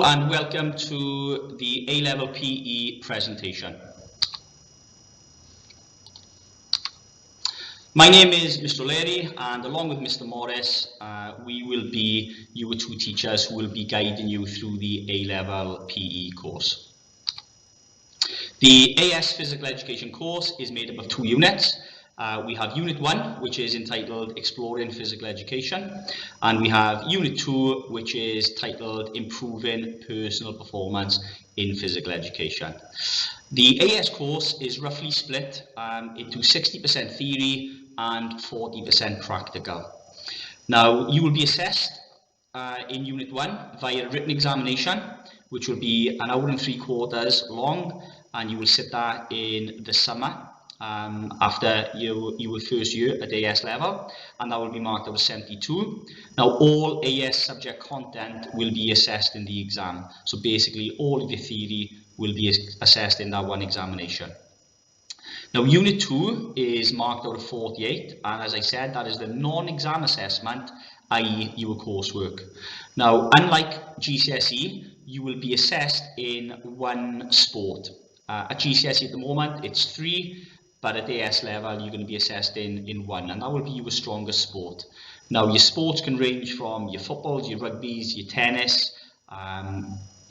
And welcome to the A-Level PE presentation. My name is Mr. O'Leary, and along with Mr. Morris, we will be your two teachers who will be guiding you through the A-Level PE course. The AS Physical Education course is made up of 2 units. We have Unit 1, which is entitled Exploring Physical Education, and we have Unit 2, which is titled Improving Personal Performance in Physical Education. The AS course is roughly split into 60% theory and 40% practical. Now, you will be assessed in Unit 1 via a written examination, which will be 1 hour and 3/4 long, and you will sit that in the summer after your first year at AS level, and that will be marked out as 72. Now, all AS subject content will be assessed in the exam, so basically all of your theory will be assessed in that one examination. Now, Unit 2 is marked out of 48, and as I said, that is the non-exam assessment, i.e. your coursework. Now, unlike GCSE, you will be assessed in one sport. At GCSE at the moment, it's 3, but at AS level, you're going to be assessed in 1, and that will be your strongest sport. Now, your sports can range from your footballs, your rugbies, your tennis,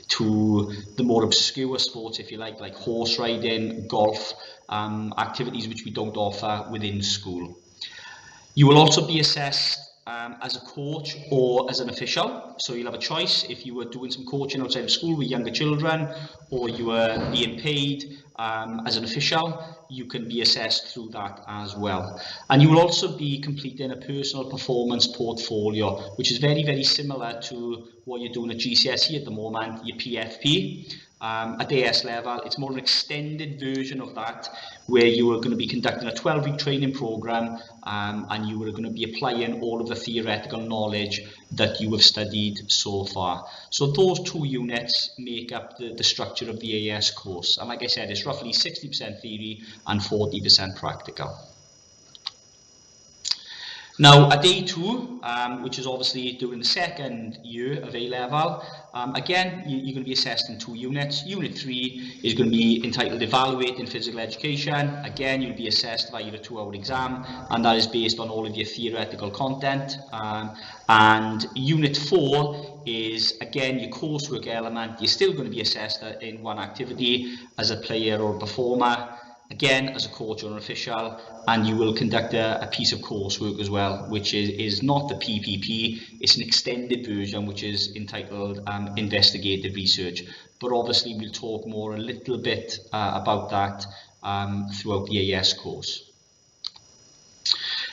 to the more obscure sports, if you like horse riding, golf, activities which we don't offer within school. You will also be assessed as a coach or as an official, so you'll have a choice if you were doing some coaching outside of school with younger children, or you were being paid as an official. You can be assessed through that as well. And you will also be completing a personal performance portfolio, which is very, very similar to what you're doing at GCSE at the moment, your PFP. At AS level, it's more an extended version of that, where you are going to be conducting a 12-week training program, and you are going to be applying all of the theoretical knowledge that you have studied so far. So those 2 units make up the structure of the AS course, and like I said, it's roughly 60% theory and 40% practical. Now, at A2, which is obviously during the second year of A-Level, again, you're going to be assessed in 2 units. Unit 3 is going to be entitled Evaluating Physical Education. Again, you'll be assessed via a 2-hour exam, and that is based on all of your theoretical content. And Unit 4 is, again, your coursework element. You're still going to be assessed in one activity as a player or a performer, again as a coach or an official, and you will conduct a piece of coursework as well, which is not the PPP, it's an extended version which is entitled Investigative Research. But obviously we'll talk more a little bit about that throughout the AS course.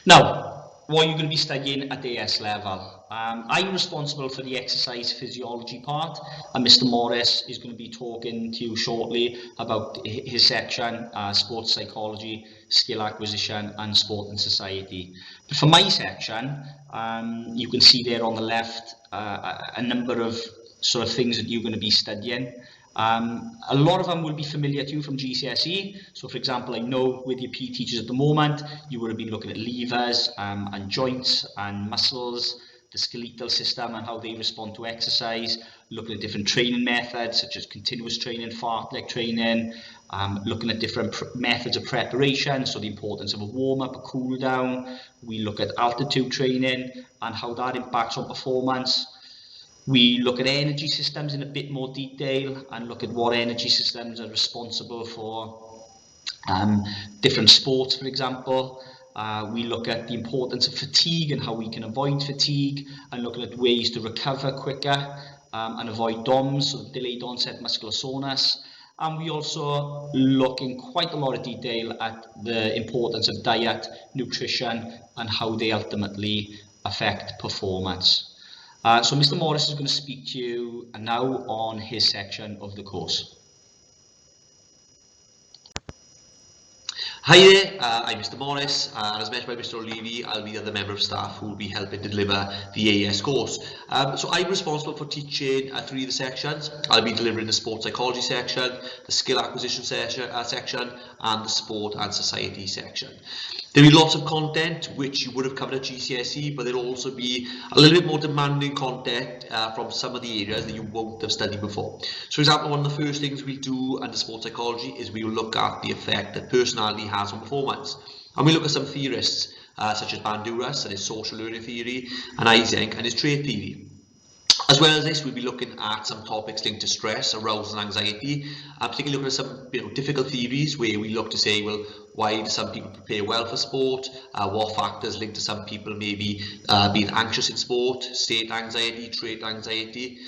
Now, what are you going to be studying at the AS level? I'm responsible for the exercise physiology part, and Mr. Morris is going to be talking to you shortly about his section, sports psychology, skill acquisition and sport and society. But for my section, you can see there on the left a number of sort of things that you're going to be studying. A lot of them will be familiar to you from GCSE. So, for example, I know with your PE teachers at the moment, you would have been looking at levers and joints and muscles, the skeletal system and how they respond to exercise, looking at different training methods such as continuous training, fartlek training, looking at different methods of preparation, so the importance of a warm-up, a cool-down. We look at altitude training and how that impacts on performance. We look at energy systems in a bit more detail and look at what energy systems are responsible for different sports, for example. We look at the importance of fatigue and how we can avoid fatigue, and looking at ways to recover quicker and avoid DOMS, so delayed onset muscular soreness. And we also look in quite a lot of detail at the importance of diet, nutrition, and how they ultimately affect performance. So Mr. Morris is going to speak to you now on his section of the course. Hi there, I'm Mr Morris, and as mentioned by Mr O'Leary, I'll be the other member of staff who will be helping deliver the AS course. So I'm responsible for teaching three of the sections. I'll be delivering the sport psychology section, the skill acquisition section, and the sport and society section. There'll be lots of content which you would have covered at GCSE, but there'll also be a little bit more demanding content from some of the areas that you won't have studied before. So for example, one of the first things we'll do under sport psychology is we'll look at the effect that personality has on performance. And we look at some theorists such as Bandura and his social learning theory, and Eysenck and his trait theory. As well as this, we'll be looking at some topics linked to stress, arousal and anxiety, particularly looking at some difficult theories where we look to say, well, why do some people prepare well for sport? What factors link to some people maybe being anxious in sport, state anxiety, trait anxiety.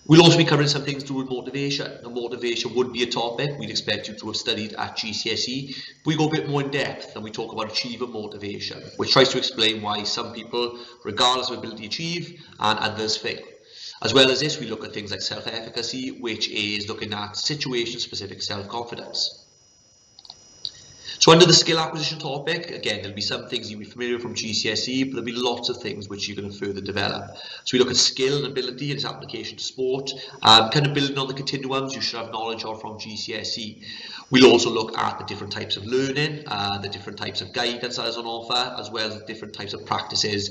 We'll also be covering some things to do with motivation. And motivation would be a topic we'd expect you to have studied at GCSE. We go a bit more in depth and we talk about achiever motivation, which tries to explain why some people, regardless of ability, achieve and others fail. As well as this, we look at things like self-efficacy, which is looking at situation-specific self-confidence. So under the skill acquisition topic, again, there'll be some things you'll be familiar with from GCSE, but there'll be lots of things which you're going to further develop. So we look at skill and ability and its application to sport, kind of building on the continuums you should have knowledge of from GCSE. We'll also look at the different types of learning, the different types of guidance that is on offer, as well as the different types of practices.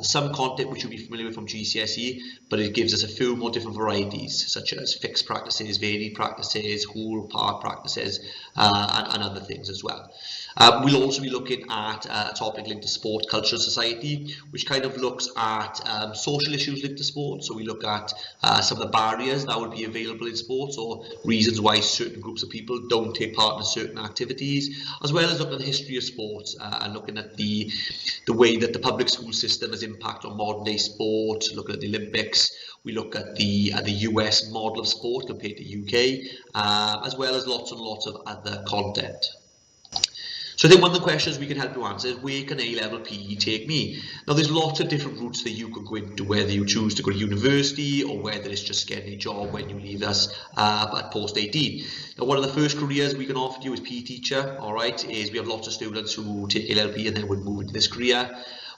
Some content which you'll be familiar with from GCSE, but it gives us a few more different varieties, such as fixed practices, varied practices, whole part practices, and other things as well. We'll also be looking at a topic linked to sport, culture, and society, which kind of looks at social issues linked to sport. So we look at some of the barriers that would be available in sports, or reasons why certain groups of people don't take part in certain activities, as well as looking at the history of sports and looking at the way that the public school system has impacted on modern day sport, looking at the Olympics. We look at the US model of sport compared to UK, as well as lots and lots of other content. So I think one of the questions we can help you answer is, where can A-level PE take me? Now there's lots of different routes that you could go into, whether you choose to go to university or whether it's just getting a job when you leave us at post 18. Now one of the first careers we can offer you is PE teacher, alright, is we have lots of students who take A-level PE and then would move into this career.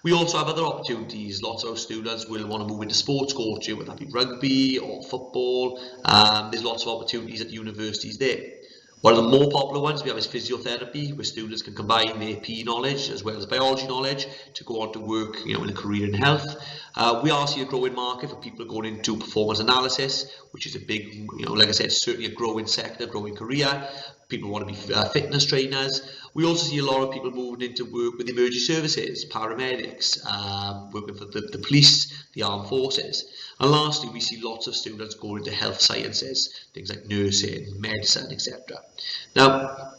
We also have other opportunities. Lots of students will want to move into sports coaching, whether that be rugby or football. There's lots of opportunities at universities there. One of the more popular ones we have is physiotherapy, where students can combine their PE knowledge as well as biology knowledge to go on to work, in a career in health. We are seeing a growing market for people going into performance analysis, which is a big, like I said, certainly a growing sector, growing career. People want to be fitness trainers. We also see a lot of people moving into work with emergency services, paramedics, working for the police, the armed forces. And lastly, we see lots of students going into health sciences, things like nursing, medicine, etc. Now,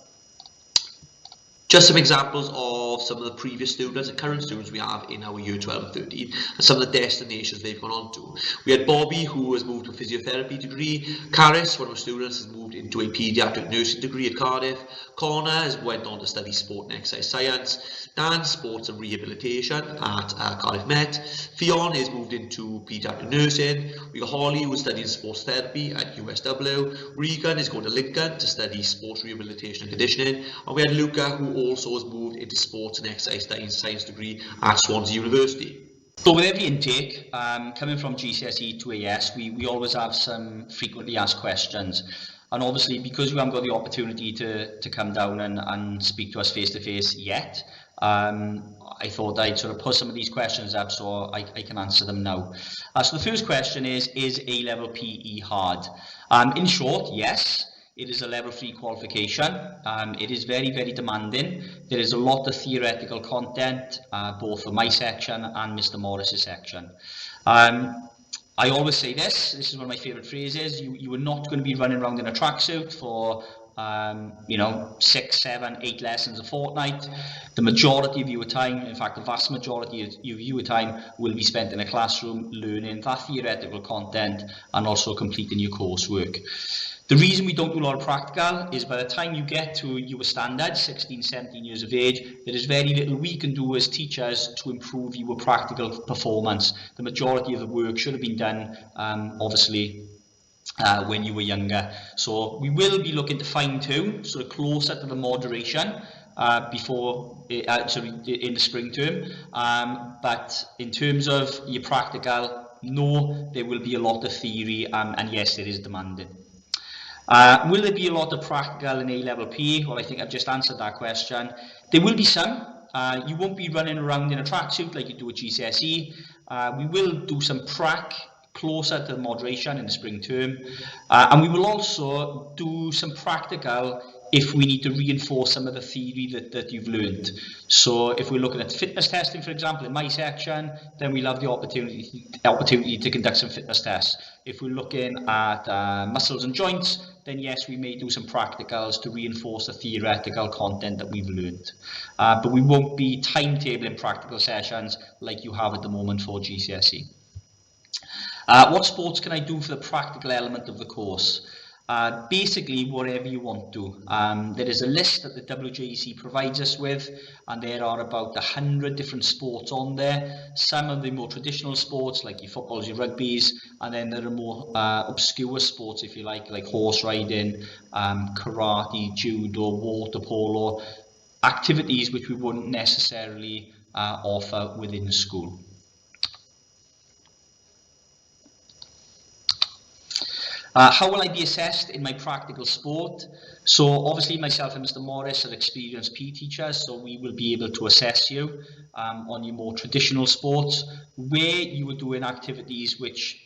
just some examples of some of the previous students and current students we have in our year 12 and 13, and some of the destinations they've gone on to. We had Bobby, who has moved to a physiotherapy degree. Caris, one of our students, has moved into a paediatric nursing degree at Cardiff. Connor has went on to study sport and exercise science. Dan, sports and rehabilitation at Cardiff Met. Fionn has moved into paediatric nursing. We got Holly, who is studying sports therapy at USW. Regan is going to Lincoln to study sports rehabilitation and conditioning. And we had Luca, who also has moved into sports and exercise science degree at Swansea University. So with every intake, coming from GCSE to AS, we always have some frequently asked questions. And obviously, because we haven't got the opportunity to come down and speak to us face to face yet, I thought I'd sort of put some of these questions up so I can answer them now. So the first question is A-level PE hard? In short, yes. It is a level 3 qualification. It is very, very demanding. There is a lot of theoretical content, both for my section and Mr. Morris's section. I always say this is one of my favourite phrases: you are not going to be running around in a tracksuit for 6, 7, 8 lessons a fortnight. The majority of your time, in fact the vast majority of your time, will be spent in a classroom learning that theoretical content and also completing your coursework. The reason we don't do a lot of practical is by the time you get to your standard, 16, 17 years of age, there is very little we can do as teachers to improve your practical performance. The majority of the work should have been done, obviously, when you were younger. So we will be looking to fine-tune, sort of closer to the moderation, in the spring term. But in terms of your practical, no, there will be a lot of theory, and yes, it is demanding. Will there be a lot of practical in A-level P? Well, I think I've just answered that question. There will be some. You won't be running around in a tracksuit like you do at GCSE. We will do some prac closer to the moderation in the spring term. And we will also do some practical if we need to reinforce some of the theory that you've learned. So if we're looking at fitness testing, for example, in my section, then we'll have the opportunity to conduct some fitness tests. If we're looking at muscles and joints, then yes, we may do some practicals to reinforce the theoretical content that we've learned. But we won't be timetabling practical sessions like you have at the moment for GCSE. What sports can I do for the practical element of the course? Basically, whatever you want to. There is a list that the WJEC provides us with, and there are about 100 different sports on there. Some of the more traditional sports, like your footballs, your rugbies, and then there are more obscure sports, if you like horse riding, karate, judo, water polo, activities which we wouldn't necessarily offer within the school. How will I be assessed in my practical sport? So obviously myself and Mr. Morris are experienced PE teachers, so we will be able to assess you on your more traditional sports. Where you are doing activities which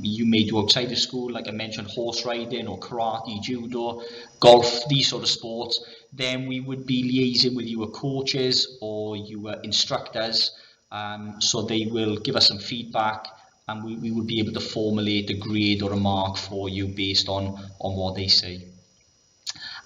you may do outside of school, like I mentioned, horse riding or karate, judo, golf, these sort of sports, then we would be liaising with your coaches or your instructors, so they will give us some feedback, and we will be able to formulate a grade or a mark for you based on what they say.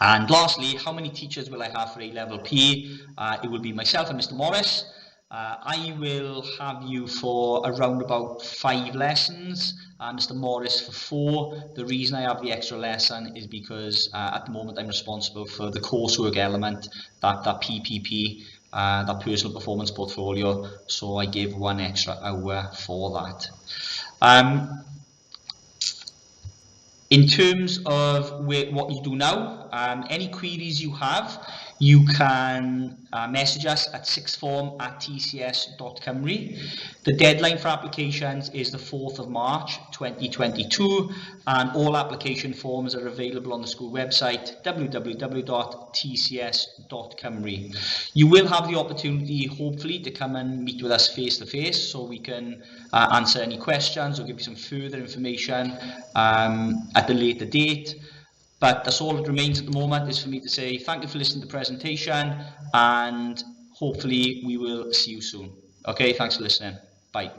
And lastly, how many teachers will I have for A-level P? It will be myself and Mr. Morris. I will have you for around about 5 lessons, Mr. Morris for 4. The reason I have the extra lesson is because at the moment I'm responsible for the coursework element, that PPP, that personal performance portfolio, so I gave 1 extra hour for that. In terms of what you do now, any queries you have, you can message us at sixthform@tcs.cymru. The deadline for applications is the 4th of March 2022, and all application forms are available on the school website www.tcs.cymru. You will have the opportunity, hopefully, to come and meet with us face to face, so we can answer any questions or give you some further information at a later date. But that's all that remains at the moment, is for me to say thank you for listening to the presentation, and hopefully we will see you soon. Okay, thanks for listening. Bye.